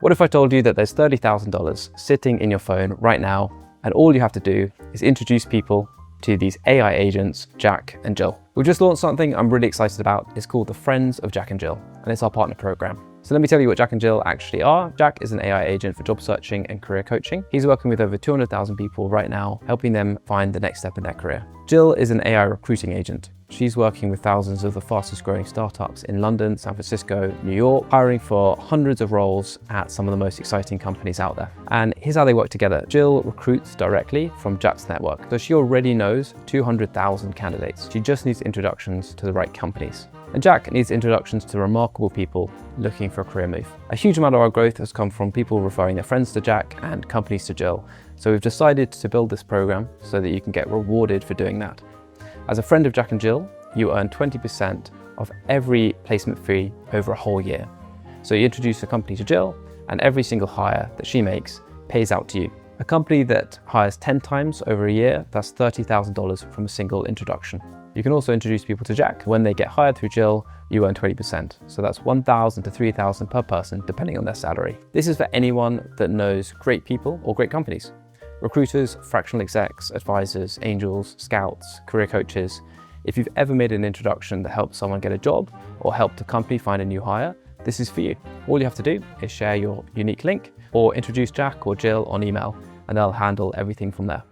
What if I told you that there's $30,000 sitting in your phone right now, and all you have to do is introduce people to these AI agents, Jack and Jill? We've just launched something I'm really excited about. It's called the Friends of Jack and Jill, and it's our partner program. So let me tell you what Jack and Jill actually are. Jack is an AI agent for job searching and career coaching. He's working with over 200,000 people right now, helping them find the next step in their career. Jill is an AI recruiting agent. She's working with thousands of the fastest growing startups in London, San Francisco, New York, hiring for hundreds of roles at some of the most exciting companies out there. And here's how they work together. Jill recruits directly from Jack's network. So she already knows 200,000 candidates. She just needs introductions to the right companies. And Jack needs introductions to remarkable people looking for a career move. A huge amount of our growth has come from people referring their friends to Jack and companies to Jill. So we've decided to build this program so that you can get rewarded for doing that. As a friend of Jack and Jill, you earn 20% of every placement fee over a whole year. So you introduce a company to Jill, and every single hire that she makes pays out to you. A company that hires 10 times over a year, that's $30,000 from a single introduction. You can also introduce people to Jack. When they get hired through Jill, you earn 20%. So that's $1,000 to $3,000 per person, depending on their salary. This is for anyone that knows great people or great companies. Recruiters, fractional execs, advisors, angels, scouts, career coaches. If you've ever made an introduction that helped someone get a job or helped a company find a new hire, this is for you. All you have to do is share your unique link or introduce Jack or Jill on email, and they'll handle everything from there.